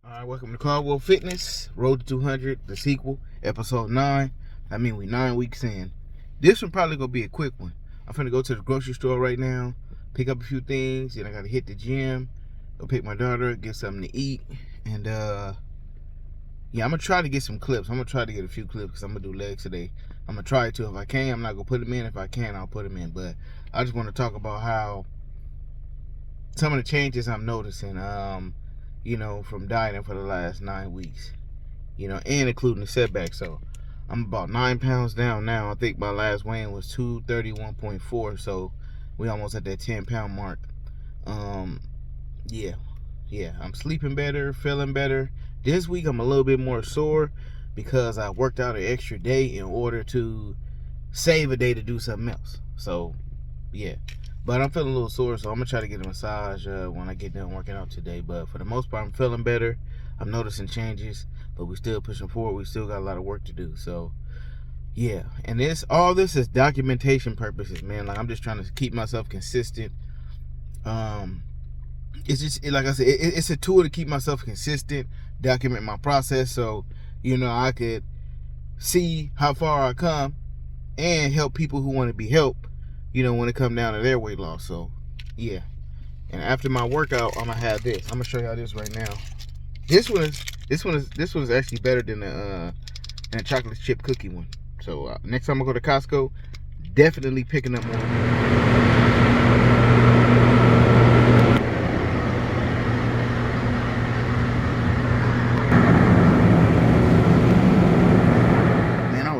All right, welcome to Caldwell Fitness, Road to 200, the sequel, episode 9. I mean, we 9 weeks in. This one probably gonna be a quick one. I'm finna go to the grocery store right now, pick up a few things, then I gotta hit the gym, go pick my daughter up, get something to eat, and yeah, I'm gonna try to get some clips. I'm gonna try to get a few clips because I'm gonna do legs today. I'm gonna try to. If I can, I'm not gonna put them in. If I can, I'll put them in. But I just want to talk about how some of the changes I'm noticing. You know, from dieting for the last 9 weeks, you know, and including the setback. So I'm about 9 pounds down now. I think my last weigh-in was 231.4, so we almost at that 10-pound mark. Yeah, I'm sleeping better, feeling better. This week I'm a little bit more sore because I worked out an extra day in order to save a day to do something else. So yeah, but I'm feeling a little sore, so I'm gonna try to get a massage when I get done working out today. But for the most part, I'm feeling better. I'm noticing changes, but we're still pushing forward. We still got a lot of work to do. So yeah, and all this is documentation purposes, man. Like, I'm just trying to keep myself consistent. It's just, like I said, it's a tool to keep myself consistent, document my process, so you know I could see how far I come and help people who want to be helped, you know, when it come down to their weight loss. So yeah, and after my workout, I'm gonna have this. I'm gonna show y'all this right now. This one is actually better than the chocolate chip cookie one. So next time I go to Costco, definitely picking up more.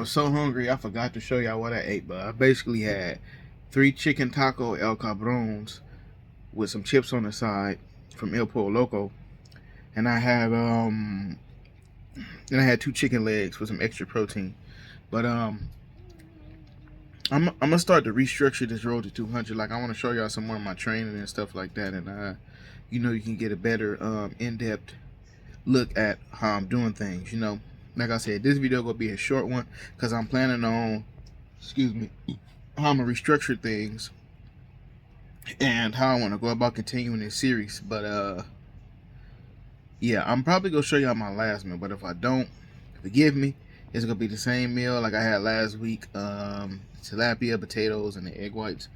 So hungry, I forgot to show y'all what I ate, but I basically had 3 chicken taco El Cabrones with some chips on the side from El Pollo Loco, and I had 2 chicken legs with some extra protein. But I'm gonna start to restructure this road to 200. Like, I want to show y'all some more of my training and stuff like that, and you know, you can get a better in-depth look at how I'm doing things. You know, like I said, this video gonna be a short one because I'm planning on, how I'm gonna restructure things and how I want to go about continuing this series. But yeah, I'm probably gonna show y'all my last meal, but if I don't, forgive me. It's gonna be the same meal like I had last week. Tilapia, potatoes, and the egg whites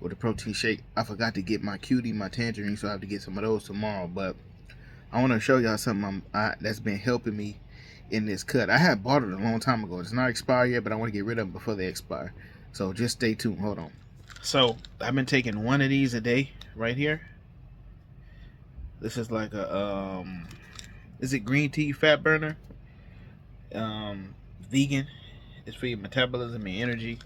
with a protein shake. I forgot to get my cutie, my tangerine, so I have to get some of those tomorrow. But I want to show y'all something that's been helping me in this cut. I had bought it a long time ago. It's not expired yet, but I want to get rid of them before they expire. So just stay tuned. Hold on. So I've been taking one of these a day right here. This is like a is it green tea fat burner? Vegan. It's for your metabolism and energy.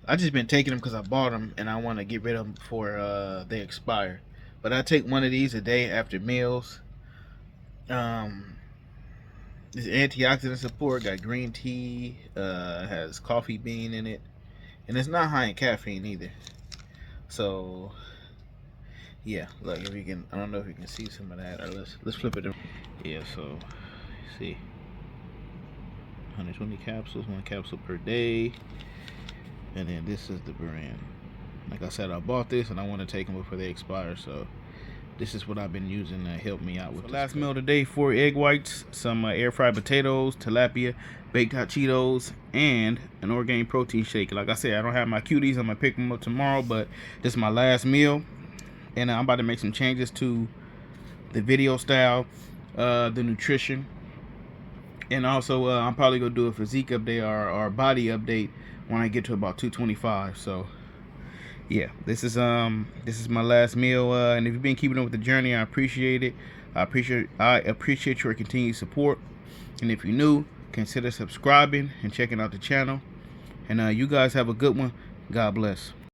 I just been taking them because I bought them and I want to get rid of them before they expire. But I take one of these a day after meals. It's antioxidant support, got green tea, has coffee bean in it, and it's not high in caffeine either. So yeah, look, if you can, I don't know if you can see some of that. Or let's flip it. Yeah, so see, 120 capsules, 1 capsule per day, and then this is the brand. Like I said, I bought this and I want to take them before they expire. So this is what I've been using to help me out with. Last meal today: 4 egg whites, some air fried potatoes, tilapia, baked hot Cheetos, and an Orgain protein shake. Like I said, I don't have my cuties. I'm gonna pick them up tomorrow, but this is my last meal, and I'm about to make some changes to the video style, the nutrition, and also I'm probably gonna do a physique update or body update when I get to about 225. So yeah, this is my last meal, and if you've been keeping up with the journey, I appreciate it. I appreciate your continued support, and if you're new, consider subscribing and checking out the channel. And you guys have a good one. God bless.